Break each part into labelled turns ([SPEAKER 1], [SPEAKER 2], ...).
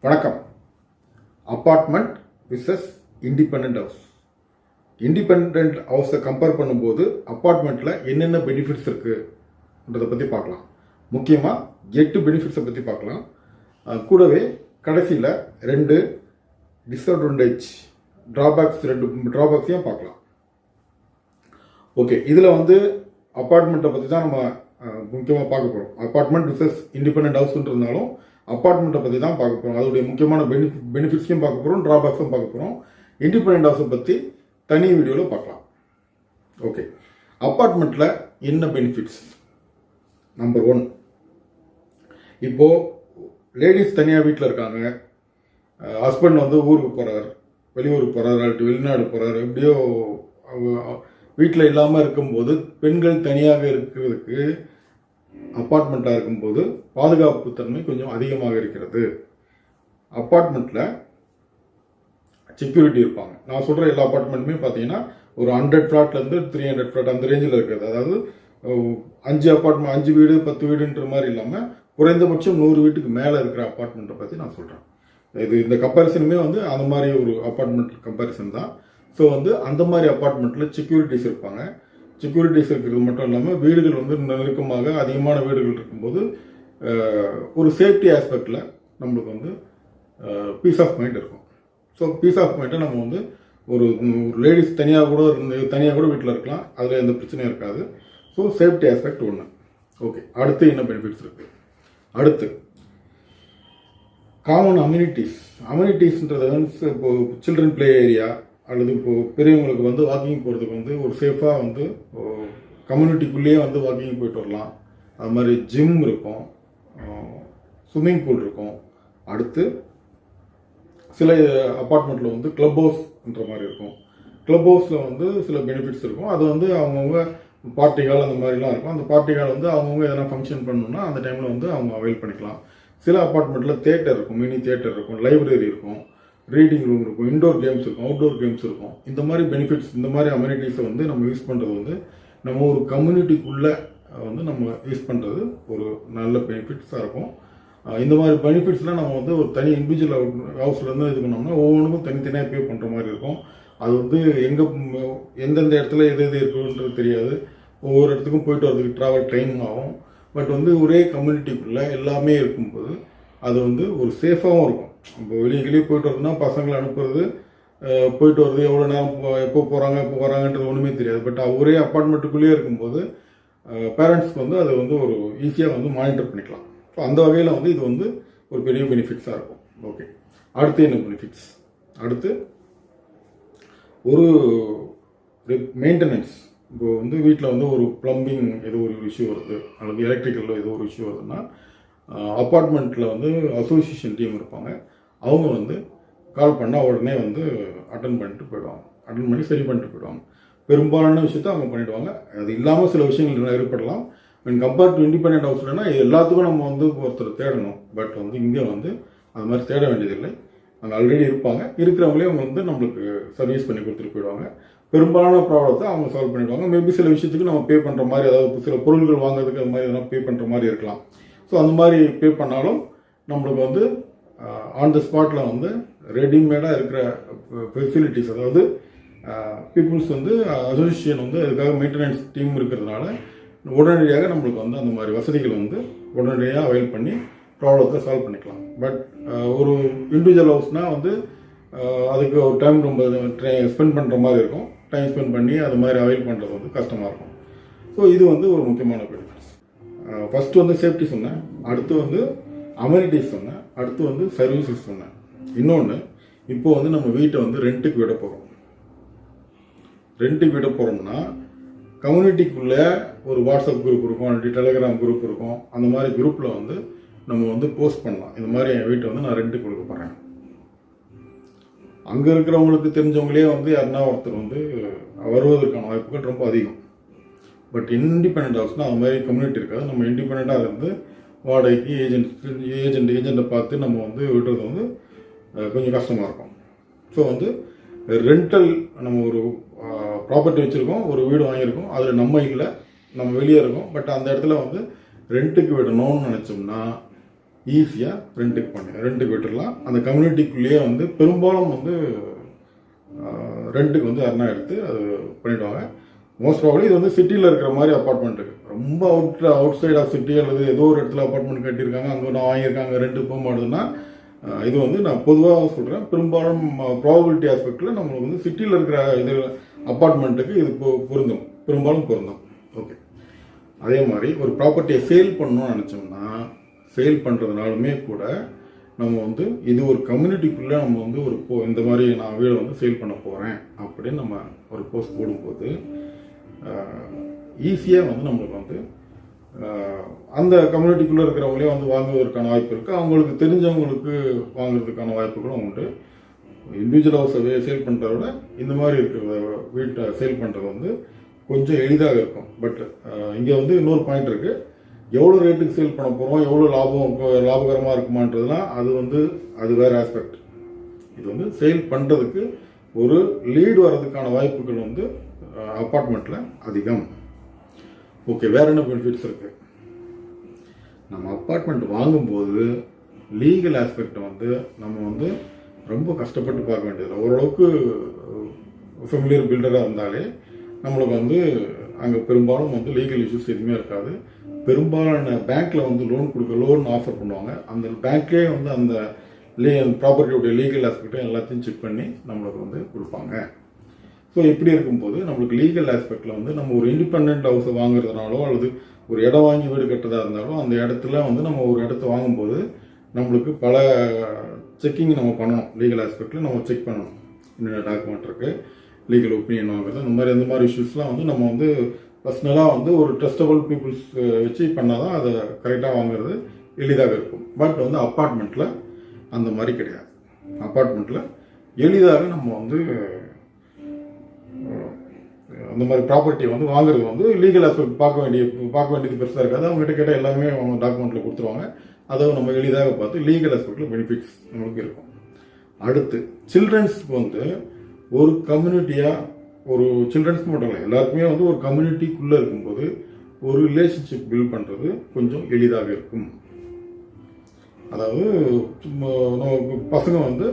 [SPEAKER 1] வணக்கம். Apartment versus independent house. Independent ஹவுஸை compare பண்ணும்போது அப்பார்ட்மெண்ட்டில் என்னென்ன பெனிஃபிட்ஸ் இருக்குன்றதை பற்றி பார்க்கலாம். முக்கியமாக 8 பெனிஃபிட்ஸை பற்றி பார்க்கலாம். கூடவே கடைசியில் 2 டிஸ்அட்வான்டேஜ் ட்ராபேக்ஸையும் பார்க்கலாம். ஓகே, இதில் அப்பார்ட்மெண்ட்டை பற்றி தான் நம்ம முக்கியமாக பார்க்க போகிறோம். அப்பார்ட்மெண்ட் விசஸ் இண்டிபெண்ட் ஹவுஸ்ன்றதுனாலும் அப்பார்ட்மெண்ட்டை பற்றி தான் பார்க்க போகிறோம். அதோடைய முக்கியமான பெனிஃபிட்ஸையும் பார்க்க போகிறோம், ட்ராபேக்ஸும் பார்க்க போகிறோம். இண்டிபெண்ட் ஹவுஸை பற்றி தனி வீடியோவில் பார்க்கலாம். ஓகே, அப்பார்ட்மெண்ட்டில் என்ன பெனிஃபிட்ஸ்? நம்பர் 1, இப்போது லேடிஸ் தனியாக வீட்டில் இருக்காங்க, ஹஸ்பண்ட் ஊருக்கு போகிறார், வெளியூருக்கு போகிறார், அல்லது வெளிநாடு போகிறார், எப்படியோ வீட்டில் இல்லாமல் இருக்கும்போது பெண்கள் தனியாக இருக்கிறதுக்கு அப்பார்ட்மெண்ட்டாக இருக்கும்போது பாதுகாப்பு தன்மை கொஞ்சம் அதிகமாக இருக்கிறது. அப்பார்ட்மெண்ட்டில் செக்யூரிட்டி இருப்பாங்க. நான் சொல்கிற எல்லா அப்பார்ட்மெண்ட்டுமே பார்த்தீங்கன்னா ஒரு 100 ஃப்ளாட்லேருந்து 300 ஃப்ளாட் அந்த ரேஞ்சில் இருக்கிறது. அதாவது 5 வீடு 10 வீடுன்ற மாதிரி இல்லாமல் குறைந்தபட்சம் 100 வீட்டுக்கு மேலே இருக்கிற அப்பார்ட்மெண்ட்டை பற்றி நான் சொல்கிறேன். இந்த கம்பேரிசனுமே அந்த மாதிரி ஒரு அப்பார்ட்மெண்ட் கம்பேரிசன் தான். ஸோ அந்த மாதிரி அப்பார்ட்மெண்ட்டில் செக்யூரிட்டிஸ் இருப்பாங்க. செக்யூரிட்டிஸ் இருக்கிறது மட்டும் இல்லாமல் வீடுகள் நெருக்கமாக அதிகமான வீடுகள் இருக்கும்போது ஒரு சேஃப்டி ஆஸ்பெக்டில் நம்மளுக்கு பீஸ் ஆஃப் மைண்ட் இருக்கும். ஸோ பீஸ் ஆஃப் மைண்டை நம்ம ஒரு லேடிஸ் தனியாக கூட வீட்டில் இருக்கலாம், அதில் எந்த பிரச்சனையும் இருக்காது. ஸோ சேஃப்டி ஆஸ்பெக்ட் ஒன்று. ஓகே, அடுத்து என்ன பெனிஃபிட்ஸ் இருக்குது? அடுத்து காமன் அம்யூனிட்டிஸ்ன்றது இப்போது சில்ட்ரன் பிளே ஏரியா அல்லது இப்போது பெரியவங்களுக்கு வாக்கிங் போகிறதுக்கு ஒரு சேஃபாக கம்யூனிட்டிக்குள்ளேயே வாக்கிங் போயிட்டு வரலாம். அது மாதிரி ஜிம் இருக்கும், ஸ்விம்மிங் பூல் இருக்கும். அடுத்து சில அப்பார்ட்மெண்ட்டில் கிளப் ஹவுஸ்ன்ற மாதிரி இருக்கும். கிளப் ஹவுஸில் சில பெனிஃபிட்ஸ் இருக்கும். அது அவங்கவுங்க பார்ட்டி ஹால் அந்த மாதிரிலாம் இருக்கும். அந்த பார்ட்டி ஹால் அவங்கவுங்க எதனா ஃபங்க்ஷன் பண்ணணுன்னா அந்த டைமில் அவங்க அவைல் பண்ணிக்கலாம். சில அப்பார்ட்மெண்ட்டில் தியேட்டர் இருக்கும், மினி தியேட்டர் இருக்கும், லைப்ரரி இருக்கும், ரீடிங் ரூம் இருக்கும், இன்டோர் கேம்ஸ் இருக்கும், அவுட்டோர் கேம்ஸ் இருக்கும். இந்த மாதிரி பெனிஃபிட்ஸ், இந்த மாதிரி அம்யூனிட்டிஸை நம்ம யூஸ் பண்ணுறது நம்ம ஒரு கம்யூனிட்டிக்குள்ளே நம்ம யூஸ் பண்ணுறது ஒரு நல்ல பெனிஃபிட்ஸாக இருக்கும். இந்த மாதிரி பெனிஃபிட்ஸ்லாம் நம்ம ஒரு தனி இண்டிவிஜுவல் ஹவுஸ்லேருந்து இது பண்ணோம்னா ஒவ்வொன்றுக்கும் தனித்தனியாக பே பண்ணுற மாதிரி இருக்கும். அது எந்தெந்த இடத்துல எது இருக்குன்றது தெரியாது. ஒவ்வொரு இடத்துக்கும் போயிட்டு வரதுக்கு ட்ராவல் டைம் ஆகும். பட் ஒரே கம்யூனிட்டிக்குள்ளே எல்லாமே இருக்கும்போது அது ஒரு சேஃபாகவும் இருக்கும். இப்போ வெளியே போயிட்டு வரதுன்னா பசங்களை அனுப்புறது, போயிட்டு வர்றது, எவ்வளோ நேரம் எப்போ வராங்கன்றது ஒன்றுமே தெரியாது. பட் ஒரே அப்பார்ட்மெண்ட்டுக்குள்ளேயே இருக்கும்போது பேரண்ட்ஸ்க்கு அது ஒரு ஈஸியாக மானிட்டர் பண்ணிக்கலாம். ஸோ அந்த வகையில் இது ஒரு பெரிய பெனிஃபிட்ஸாக இருக்கும். ஓகே, அடுத்து என்ன பெனிஃபிட்ஸ்? அடுத்து ஒரு மெயின்டெனன்ஸ். இப்போ வீட்டில் ஒரு ப்ளம்பிங் ஏதோ ஒரு இஷ்யூ வருது அல்லது எலக்ட்ரிக்கலில் ஏதோ ஒரு இஷ்யூ வருதுன்னா அப்பார்ட்மெண்ட்டில் அசோசியேஷன் டீம் இருப்பாங்க. அவங்க கால் பண்ணால் உடனே அட்டன் பண்ணி சரி பண்ணிட்டு போயிடுவாங்க. பெரும்பாலான விஷயத்தை அவங்க பண்ணிவிடுவாங்க. அது இல்லாமல் சில விஷயங்கள் ஏற்படலாம். கம்பேர் டு இண்டிபெண்ட் ஹவுஸ்லன்னா எல்லாத்துக்கும் நம்ம ஒருத்தர் தேடணும். பட் இங்கே அது மாதிரி தேட வேண்டியதில்லை. அங்கே ஆல்ரெடி இருப்பாங்க. இருக்கிறவங்களே அவங்க நம்மளுக்கு சர்வீஸ் பண்ணி கொடுத்துட்டு போயிடுவாங்க. பெரும்பாலான ப்ராப்ளத்தை அவங்க சால்வ் பண்ணிவிடுவாங்க. மேபி சில விஷயத்துக்கு நம்ம பே பண்ணுற மாதிரி, அதாவது சில பொருட்கள் வாங்குறதுக்கு அது மாதிரி எதனா பே பண்ணுற மாதிரி இருக்கலாம். ஸோ அந்த மாதிரி பே பண்ணாலும் நம்மளுக்கு ஆன் த ஸ்பாட்டில் ரெடிமேடாக இருக்கிற ஃபெசிலிட்டிஸ், அதாவது பீப்புள்ஸ் அசோசியேஷன் அதுக்காக மெயின்டெனன்ஸ் டீம் இருக்கிறதுனால உடனடியாக நம்மளுக்கு அந்த மாதிரி வசதிகள் உடனடியாக அவைல் பண்ணி ப்ராப்ளத்தை சால்வ் பண்ணிக்கலாம். பட் ஒரு இண்டிவிஜுவல் ஹவுஸ்னால் அதுக்கு ஒரு டைம் ரொம்ப ஸ்பெண்ட் பண்ணுற மாதிரி இருக்கும். டைம் ஸ்பெண்ட் பண்ணி அது மாதிரி அவைல் பண்ணுறது கஷ்டமாக இருக்கும். ஸோ இது ஒரு முக்கியமான பெனிஃபிட்ஸ். ஃபஸ்ட்டு சேஃப்டி சொன்னேன், அடுத்து அம்யூனிட்டிஸ் சொன்னேன், அடுத்து சர்வீசஸ் சொன்னேன். இன்னொன்று, இப்போது நம்ம வீட்டை ரெண்ட்டுக்கு விட போகிறோம். ரெண்ட்டுக்கு விட போகிறோம்னா கம்யூனிட்டிக்குள்ளே ஒரு வாட்ஸ்அப் குரூப் இருக்கும், அப்படி டெலிகிராம் குரூப் இருக்கும். அந்த மாதிரி குரூப்பில் நம்ம போஸ்ட் பண்ணலாம், இந்த மாதிரி என் வீட்டை நான் ரெண்ட்டுக்கு கொடுக்க போகிறேன். அங்கே இருக்கிறவங்களுக்கு தெரிஞ்சவங்களே யாருன்னா ஒருத்தர் வருவதற்கான வாய்ப்புகள் ரொம்ப அதிகம். பட் இண்டிபெண்ட் ஹவுஸ்னால் அது மாதிரி கம்யூனிட்டி இருக்காது. நம்ம இண்டிபெண்ட்டாக இருந்து வாடகைக்கு ஏஜெண்ட்டை பார்த்து நம்ம விடுறது கொஞ்சம் கஷ்டமாக இருக்கும். ஸோ ரெண்டல் நம்ம ஒரு ப்ராப்பர்ட்டி வச்சுருக்கோம், ஒரு வீடு வாங்கியிருக்கோம், அதில் நம்ம இல்லை, நம்ம வெளியே இருக்கோம். பட் அந்த இடத்துல ரெண்ட்டுக்கு விடணும்னு நினச்சோம்னா ஈஸியாக ரெண்ட்டுக்கு விட்டுடலாம். அந்த கம்யூனிட்டிக்குள்ளேயே வந்து பெரும்பாலும் வந்து ரெண்ட்டுக்கு வந்து யாருன்னா எடுத்து அது பண்ணிவிடுவாங்க. மோஸ்ட் ப்ராபப்லி இது வந்து சிட்டியில் இருக்கிற மாதிரி அப்பார்ட்மெண்ட்டுக்கு, ரொம்ப அவுட் சைட் ஆஃப் சிட்டி அல்லது ஏதோ ஒரு இடத்துல அப்பார்ட்மெண்ட் கட்டியிருக்காங்க, அங்கே ஒன்று வாங்கியிருக்காங்க, ரெண்ட்டுக்கு போக மாட்டுதுன்னா இது வந்து நான் பொதுவாக சொல்கிறேன். பெரும்பாலும் ப்ராபபிலிட்டி ஆஸ்பெக்டில் நம்மளுக்கு வந்து சிட்டியில் இருக்கிற இது அப்பார்ட்மெண்ட்டுக்கு இது பெரும்பாலும் பொருந்தும். ஓகே, அதே மாதிரி ஒரு ப்ராப்பர்ட்டியை சேல் பண்ணணும்னு நினச்சோம்னா, சேல் பண்ணுறதுனாலுமே கூட நம்ம வந்து இது ஒரு கம்யூனிட்டிக்குள்ளே நம்ம வந்து இந்த மாதிரி நான் வீடை வந்து சேல் பண்ண போகிறேன் அப்படின்னு நம்ம ஒரு போஸ்ட் போடும்போது ஈஸியாக வந்து நம்மளுக்கு வந்து அந்த கம்யூனிட்டிக்குள்ளே இருக்கிறவங்களே வந்து வாங்குவதற்கான வாய்ப்பு இருக்குது. அவங்களுக்கு தெரிஞ்சவங்களுக்கு வாங்குறதுக்கான வாய்ப்புகளும் உண்டு. இண்டிவிஜுவல் ஹவுஸை சேல் பண்ணுறத விட இந்த மாதிரி இருக்கிற வீட்டை சேல் பண்ணுறது வந்து கொஞ்சம் எளிதாக இருக்கும். பட் இங்கே வந்து இன்னொரு பாயிண்ட் இருக்குது. எவ்வளோ ரேட்டுக்கு சேல் பண்ண போகிறோம், எவ்வளோ லாபகரமாக இருக்குமான்றதுலாம் அது வேறு ஆஸ்பெக்ட். இது வந்து சேல் பண்ணுறதுக்கு ஒரு லீடு வர்றதுக்கான வாய்ப்புகள் வந்து அப்பார்ட்மெண்ட்டில் அதிகம். ஓகே, வேறு என்ன பெனிஃபிட்ஸ் இருக்குது? நம்ம அப்பார்ட்மெண்ட் வாங்கும்போது லீகல் ஆஸ்பெக்டை வந்து நம்ம வந்து ரொம்ப கஷ்டப்பட்டு பார்க்க வேண்டியதில்லை. ஓரளவுக்கு ஃபெமிலியர் பில்டராக இருந்தாலே நம்மளுக்கு வந்து அங்கே பெரும்பாலும் வந்து லீகல் இஷ்யூஸ் எதுவுமே இருக்காது. பெரும்பாலான பேங்க்கில் வந்து லோன் ஆஃபர் பண்ணுவாங்க. அந்த பேங்க்லேயே வந்து அந்த ப்ராப்பர்ட்டியோடைய லீகல் ஆஸ்பெக்டை எல்லாத்தையும் செக் பண்ணி நம்மளுக்கு வந்து கொடுப்பாங்க. ஸோ இப்படி இருக்கும்போது நம்மளுக்கு லீகல் ஆஸ்பெக்டில் வந்து நம்ம ஒரு இண்டிபெண்ட் ஹவுஸை வாங்குறதுனாலோ அல்லது ஒரு இடம் வாங்கி வீடு கட்டுறதா இருந்தாலும் அந்த இடத்துல வந்து நம்ம ஒரு இடத்த வாங்கும்போது நம்மளுக்கு பல செக்கிங் நம்ம பண்ணணும். லீகல் ஆஸ்பெக்டில் நம்ம செக் பண்ணணும். என்னென்ன டாக்குமெண்ட் இருக்குது, லீகல் ஒப்பீனியன் வாங்குறது, அந்த மாதிரி இஷ்யூஸ்லாம் வந்து நம்ம வந்து பர்சனலாக வந்து ஒரு ட்ரஸ்டபுள் பீப்புள்ஸ் வச்சு பண்ணால் தான் அதை கரெக்டாக வாங்குறது எளிதாக இருக்கும். பட் வந்து அப்பார்ட்மெண்ட்டில் அந்த மாதிரி கிடையாது. அப்பார்ட்மெண்ட்டில் எளிதாக நம்ம வந்து அந்த மாதிரி ப்ராப்பர்ட்டியை வந்து வாங்குறது வந்து லீகல் ஆஸ்பெக்ட் பார்க்க வேண்டியது பெருசாக இருக்காது. அவங்ககிட்ட கேட்டால் எல்லாமே அவங்க டாக்குமெண்ட்டில் கொடுத்துருவாங்க. அதை நம்ம எளிதாக பார்த்து லீகல் ஆஸ்பெக்டில் பெனிஃபிட்ஸ் நம்மளுக்கு இருக்கும். அடுத்து சில்ட்ரன்ஸ்க்கு வந்து ஒரு கம்யூனிட்டியாக, ஒரு சில்ட்ரன்ஸ்க்கு மட்டும் இல்லை, எல்லாருக்குமே வந்து ஒரு கம்யூனிட்டிக்குள்ளே இருக்கும்போது ஒரு ரிலேஷன்ஷிப் பில்ட் பண்ணுறது கொஞ்சம் எளிதாக இருக்கும். அதாவது நம்ம பசங்க வந்து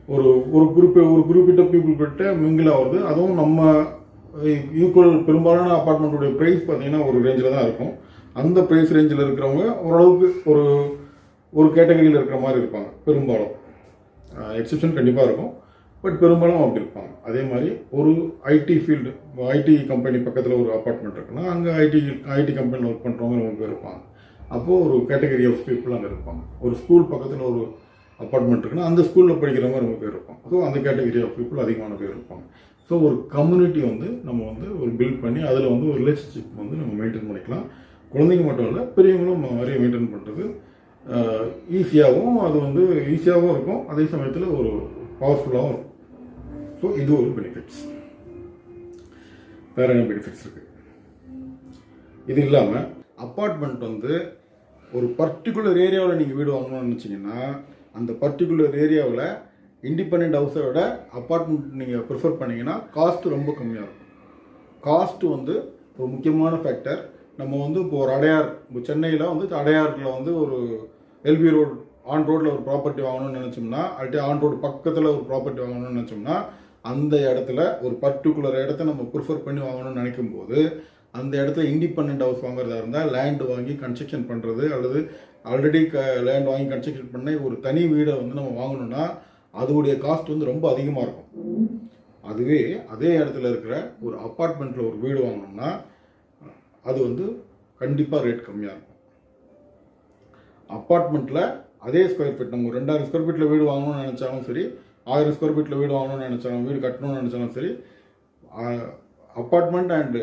[SPEAKER 1] ஒரு குறிப்பிட்ட பீப்புள் கிட்ட மிங்கிள் ஆகுறது, அதுவும் நம்ம ஈக்குவல். பெரும்பாலான அப்பார்ட்மெண்ட்டுடைய ப்ரைஸ் பார்த்தீங்கன்னா ஒரு ரேஞ்சில் தான் இருக்கும். அந்த ப்ரைஸ் ரேஞ்சில் இருக்கிறவங்க ஓரளவுக்கு ஒரு கேட்டகரியில் இருக்கிற மாதிரி இருப்பாங்க பெரும்பாலும். எக்ஸெப்ஷன் கண்டிப்பாக இருக்கும், பட் பெரும்பாலும் அப்படி இருப்பாங்க. அதே மாதிரி ஒரு ஐடி கம்பெனி பக்கத்தில் ஒரு அப்பார்ட்மெண்ட் இருக்குன்னா அங்கே ஐடி கம்பெனியில் ஒர்க் பண்ணுறவங்க ரொம்ப பேர் இருப்பாங்க. அப்போது ஒரு கேட்டகரி ஆஃப் பீப்புள் அங்கே இருப்பாங்க. ஒரு ஸ்கூல் பக்கத்தில் ஒரு அப்பார்ட்மெண்ட் இருக்குன்னா அந்த ஸ்கூலில் படிக்கிறவங்க ரொம்ப பேர் இருப்பாங்க. ஸோ அந்த கேட்டகரி ஆஃப் பீப்புள் அதிகமான பேர் இருப்பாங்க. ஸோ ஒரு கம்யூனிட்டி வந்து நம்ம வந்து ஒரு பில்ட் பண்ணி அதில் வந்து ஒரு ரிலேஷன்ஷிப் வந்து நம்ம மெயின்டைன் பண்ணிக்கலாம். குழந்தைங்க மட்டும் இல்லை, பெரியவங்களும் மாதிரி மெயின்டைன் பண்ணுறது ஈஸியாகவும், அது வந்து ஈஸியாகவும் இருக்கும், அதே சமயத்தில் ஒரு பவர்ஃபுல்லாகவும் இருக்கும். ஸோ இது ஒரு பெனிஃபிட்ஸ். வேறு என்ன பெனிஃபிட்ஸ் இருக்குது? இது இல்லாமல் அப்பார்ட்மெண்ட் வந்து ஒரு பர்டிகுலர் ஏரியாவில் நீங்கள் வீடு வாங்கணும்னு நினச்சிங்கன்னா அந்த பர்டிகுலர் ஏரியாவில் இண்டிபெண்ட் ஹவுஸை விட அப்பார்ட்மெண்ட் நீங்கள் ப்ரிஃபர் பண்ணிங்கன்னா காஸ்ட்டு ரொம்ப கம்மியாக இருக்கும். காஸ்ட்டு வந்து ஒரு முக்கியமான ஃபேக்டர். நம்ம வந்து இப்போ ஒரு அடையார், இப்போ சென்னையில் வந்து அடையாரில் வந்து ஒரு எல்பி ரோடு ரோட்டில் ஒரு ப்ராப்பர்ட்டி வாங்கணும்னு நினச்சோம்னா, அல்லது ரோடு பக்கத்தில் ஒரு ப்ராப்பர்ட்டி வாங்கணும்னு நினச்சோம்னா அந்த இடத்துல ஒரு பர்டிகுலர் இடத்த நம்ம ப்ரிஃபர் பண்ணி வாங்கணும்னு நினைக்கும் போது அந்த இடத்துல இண்டிபெண்ட் ஹவுஸ் வாங்குறதா இருந்தால் லேண்டு வாங்கி கன்ஸ்ட்ரக்ஷன் பண்ணுறது அல்லது ஆல்ரெடி லேண்ட் வாங்கி கன்ஸ்ட்ரக்ஷன் பண்ணி ஒரு தனி வீடை வந்து நம்ம வாங்கணும்னா அதோடைய காஸ்ட் வந்து ரொம்ப அதிகமாக இருக்கும். அதுவே அதே இடத்துல இருக்கிற ஒரு அப்பார்ட்மெண்ட்டில் ஒரு வீடு வாங்கணும்னா அது வந்து கண்டிப்பாக ரேட் கம்மியாக இருக்கும். அப்பார்ட்மெண்ட்டில் அதே ஸ்கொயர் ஃபீட், நம்ம 2000 ஸ்கொயர் ஃபீட்டில் வீடு வாங்கணும்னு நினச்சாலும் சரி, 1000 ஸ்கொயர் ஃபீட்டில் வீடு வாங்கணும்னு நினச்சாலும், வீடு கட்டணும்னு நினச்சாலும் சரி, அப்பார்ட்மெண்ட் அண்டு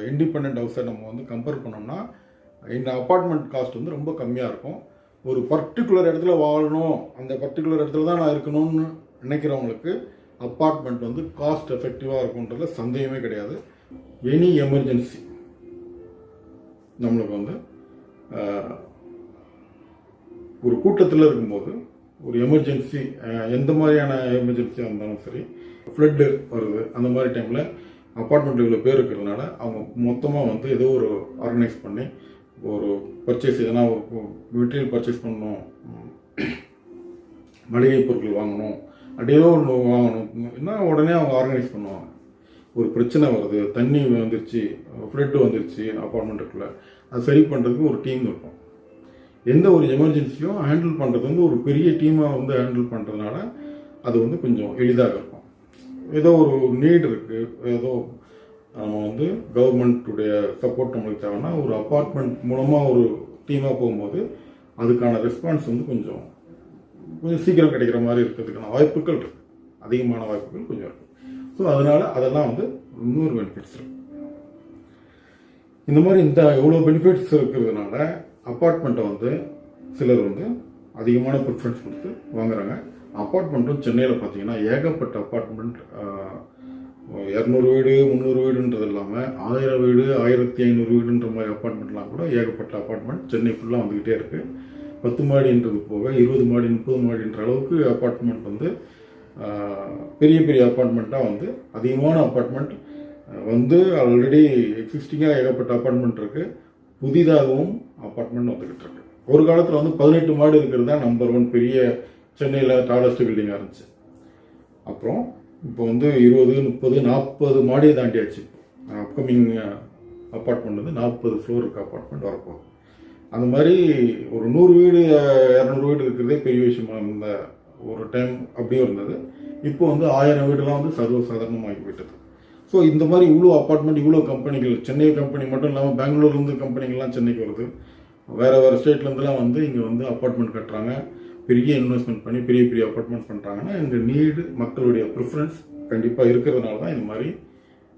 [SPEAKER 1] இண்டிபெண்ட் ஹவுஸை நம்ம வந்து கம்பேர் பண்ணோம்னா இந்த அப்பார்ட்மெண்ட் காஸ்ட் வந்து ரொம்ப கம்மியாக இருக்கும். ஒரு பர்டிகுலர் இடத்துல வாழணும், அந்த பர்டிகுலர் இடத்துல தான் நான் இருக்கணும்னு நினைக்கிறவங்களுக்கு அப்பார்ட்மெண்ட் வந்து காஸ்ட் எஃபெக்டிவாக இருக்குன்றதுல சந்தேகமே கிடையாது. எனி எமர்ஜென்சி நம்மளுக்கு வந்து ஒரு கூட்டத்தில் இருக்கும்போது ஒரு எமர்ஜென்சி, எந்த மாதிரியான எமர்ஜென்சியாக இருந்தாலும் சரி, ஃப்ளட்டு வருது, அந்த மாதிரி டைமில் அப்பார்ட்மெண்ட் இவ்வளோ பேர் இருக்கிறதுனால அவங்க மொத்தமாக வந்து ஏதோ ஒரு ஆர்கனைஸ் பண்ணி ஒரு பர்ச்சேஸ் எதனா ஒரு மெட்டீரியல் பர்ச்சேஸ் பண்ணணும், மளிகை பொருட்கள் வாங்கணும், அப்படியே ஒன்று வாங்கணும்னா உடனே அவங்க ஆர்கனைஸ் பண்ணுவாங்க. ஒரு பிரச்சனை வருது, தண்ணி வந்துருச்சு, ஃப்ளட்டு வந்துருச்சு அப்பார்ட்மெண்ட்டுக்குள்ளே, அது சரி பண்ணுறதுக்கு ஒரு டீம் இருக்கும். எந்த ஒரு எமர்ஜென்சியும் ஹேண்டில் பண்ணுறது வந்து ஒரு பெரிய டீமாக வந்து ஹேண்டில் பண்ணுறதுனால அது வந்து கொஞ்சம் எளிதாக இருக்கும். ஏதோ ஒரு நீடு இருக்குது, ஏதோ நம்ம வந்து கவர்மெண்ட்டுடைய சப்போர்ட் நம்மளுக்கு தேவைன்னா ஒரு அப்பார்ட்மெண்ட் மூலமாக ஒரு டீமாக போகும்போது அதுக்கான ரெஸ்பான்ஸ் வந்து கொஞ்சம் சீக்கிரம் கிடைக்கிற மாதிரி இருக்கிறதுக்கான வாய்ப்புகள் இருக்குது, அதிகமான வாய்ப்புகள் கொஞ்சம் இருக்குது. ஸோ அதனால் அதெல்லாம் வந்து இன்னொரு பெனிஃபிட்ஸ் இருக்குது. இந்த மாதிரி எவ்வளோ பெனிஃபிட்ஸ் இருக்கிறதுனால அப்பார்ட்மெண்ட்டை வந்து சிலர் வந்து அதிகமான ப்ரிஃபரன்ஸ் கொடுத்து வாங்குறாங்க. அப்பார்ட்மெண்ட்டும் சென்னையில் பார்த்தீங்கன்னா ஏகப்பட்ட அப்பார்ட்மெண்ட், 200 வீடு 300 வீடுன்றது இல்லாமல் 1000 வீடு 1500 வீடுன்ற மாதிரி அப்பார்ட்மெண்ட்லாம் கூட ஏகப்பட்ட அப்பார்ட்மெண்ட் சென்னை ஃபுல்லாக வந்துக்கிட்டே இருக்குது. 10 மாடின்றது போக 20 மாடி 30 மாடின்ற அளவுக்கு அப்பார்ட்மெண்ட் வந்து பெரிய பெரிய அப்பார்ட்மெண்ட்டாக வந்து அதிகமான அப்பார்ட்மெண்ட் வந்து ஆல்ரெடி எக்ஸிஸ்டிங்காக ஏகப்பட்ட அப்பார்ட்மெண்ட் இருக்குது. புதிதாகவும் அப்பார்ட்மெண்ட் வந்துக்கிட்டு இருக்கு. ஒரு காலத்தில் வந்து 18 மாடி இருக்கிறது தான் நம்பர் 1 பெரிய சென்னையில் டாலஸ்ட் பில்டிங்காக இருந்துச்சு. அப்புறம் இப்போ வந்து 20 30 40 மாடியை தாண்டியாச்சு. அப்கமிங் அப்பார்ட்மெண்ட் வந்து 40 ஃப்ளோருக்கு அப்பார்ட்மெண்ட் வரப்போகுது. அந்த மாதிரி ஒரு 100 வீடு 200 வீடு இருக்கிறதே பெரிய விஷயமா இருந்த ஒரு டைம் அப்படியும் இருந்தது. இப்போ வந்து 1000 வீடுலாம் வந்து சர்வசாதாரணமாகி போயிட்டது. ஸோ இந்த மாதிரி இவ்வளோ அப்பார்ட்மெண்ட், இவ்வளோ கம்பெனிகள், சென்னை கம்பெனி மட்டும் இல்லாமல் பெங்களூர்லேருந்து கம்பெனிகள்லாம் சென்னைக்கு வருது. வேறு ஸ்டேட்லேருந்துலாம் வந்து இங்கே வந்து அப்பார்ட்மெண்ட் கட்டுறாங்க. பெரிய இன்வெஸ்ட்மெண்ட் பண்ணி பெரிய பெரிய அப்பார்ட்மெண்ட் பண்ணுறாங்கன்னா இந்த நீடு, மக்களுடைய ப்ரிஃபரன்ஸ் கண்டிப்பாக இருக்கிறதுனால தான் இந்த மாதிரி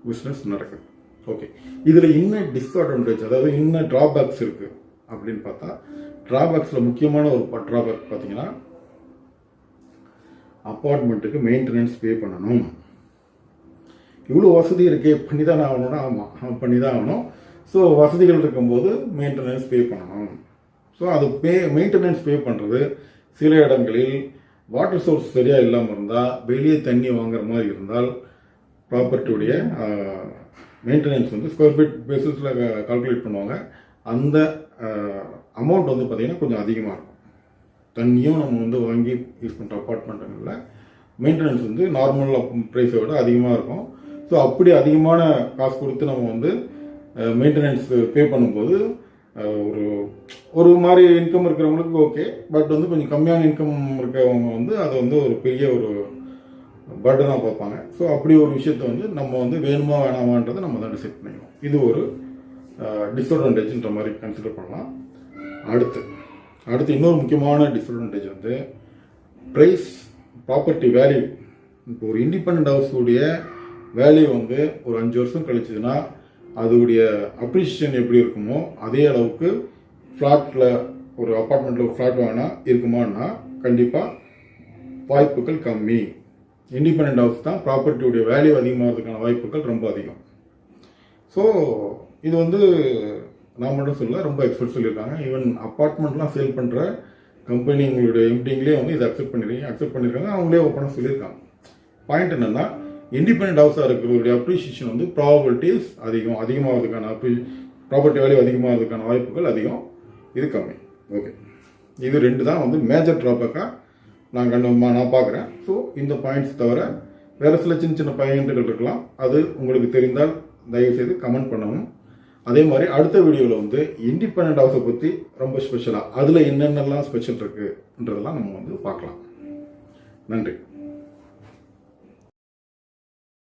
[SPEAKER 1] பிஸ்னஸ் நடக்குது. ஓகே, இதில் இன்னும் டிஸ்அட்வான்டேஜ், அதாவது இன்னும் ட்ராபேக்ஸ் இருக்குது அப்படின்னு பார்த்தா, ட்ராபேக்ஸில் முக்கியமான ஒரு ட்ராபேக் பார்த்தீங்கன்னா அப்பார்ட்மெண்ட்டுக்கு மெயின்டெனன்ஸ் பே பண்ணணும். இவ்வளோ வசதி இருக்கே, பண்ணி தான் ஆகணும்னா ஆமாம் பண்ணி தான் ஆகணும். ஸோ வசதிகள் இருக்கும்போது மெயின்டெனன்ஸ் பே பண்ணணும். ஸோ அது மெயின்டெனன்ஸ் பே பண்ணுறது சில இடங்களில் வாட்டர் சோர்ஸ் சரியாக இல்லாமல் இருந்தால், வெளியே தண்ணி வாங்குற மாதிரி இருந்தால் ப்ராப்பர்ட்டியுடைய மெயின்டெனன்ஸ் வந்து ஸ்கொயர் ஃபீட் பேசிஸில் கால்குலேட் பண்ணுவாங்க. அந்த அமௌண்ட் வந்து பார்த்திங்கன்னா கொஞ்சம் அதிகமாக இருக்கும். தண்ணியும் நம்ம வந்து வாங்கி யூஸ் பண்ணுற அப்பார்ட்மெண்ட்டுங்களில் மெயின்டெனன்ஸ் வந்து நார்மல் ப்ரைஸை விட அதிகமாக இருக்கும். ஸோ அப்படி அதிகமான காசு கொடுத்து நம்ம வந்து மெயின்டெனன்ஸ் பே பண்ணும்போது ஒரு மாதிரி இன்கம் இருக்கிறவங்களுக்கு ஓகே, பட் வந்து கொஞ்சம் கம்மியான இன்கம் இருக்கிறவங்க வந்து அதை வந்து ஒரு பெரிய ஒரு பர்டனாக பார்ப்பாங்க. ஸோ அப்படி ஒரு விஷயத்தை வந்து நம்ம வந்து வேணுமா வேணாமான்றதை நம்ம தான் டிசைட் பண்ணிக்கணும். இது ஒரு டிஸ்அட்வான்டேஜ்ன்ற மாதிரி கன்சிடர் பண்ணலாம். அடுத்து இன்னொரு முக்கியமான டிஸ்அட்வான்டேஜ் வந்து ப்ரைஸ், ப்ராப்பர்ட்டி வேல்யூ. இப்போ ஒரு இண்டிபெண்ட் ஹவுஸுடைய வேல்யூ வந்து ஒரு 5 வருஷம் கழிச்சதுன்னா அதோடைய அப்ரிசியேஷன் எப்படி இருக்குமோ அதே அளவுக்கு ஃப்ளாட்டில், ஒரு அப்பார்ட்மெண்ட்டில் ஒரு ஃப்ளாட் வாங்கினா இருக்குமான்னா கண்டிப்பாக வாய்ப்புகள் கம்மி. இண்டிபெண்ட் ஹவுஸ் தான் ப்ராப்பர்ட்டியுடைய வேல்யூ அதிகமாகிறதுக்கான வாய்ப்புகள் ரொம்ப அதிகம். ஸோ இது வந்து நான் மட்டும் சொல்ல, ரொம்ப எக்ஸ்பர்ட் சொல்லியிருக்காங்க. ஈவன் அப்பார்ட்மெண்ட்லாம் சேல் பண்ணுற கம்பெனிங்களுடைய எம்டிங்களே வந்து இதை அக்செப்ட் பண்ணியிருக்காங்க. அவங்களே ஓப்பனாக சொல்லியிருக்காங்க. பாயிண்ட் என்னென்னா, இண்டிபெண்ட் ஹவுஸாக இருக்கிறவருடைய அப்ரிசியேஷன் வந்து ப்ராபபிலிட்டிஸ் அதிகமாகிறதுக்கான ப்ராப்பர்ட்டி வேல்யூ அதிகமாகிறதுக்கான வாய்ப்புகள் அதிகம், இது கம்மி. ஓகே, இது 2 தான் வந்து மேஜர் ட்ராபேக்காக நான் பார்க்குறேன். ஸோ இந்த பாயிண்ட்ஸ் தவிர வேறு சில சின்ன பாயிண்ட்டுகள் இருக்கலாம். அது உங்களுக்கு தெரிந்தால் தயவுசெய்து கமெண்ட் பண்ணவும். அதே மாதிரி அடுத்த வீடியோவில் வந்து இண்டிபெண்ட் ஹவுஸை பற்றி ரொம்ப ஸ்பெஷலாக அதில் என்னென்னலாம் ஸ்பெஷல் இருக்குன்றதெல்லாம் நம்ம வந்து பார்க்கலாம். நன்றி.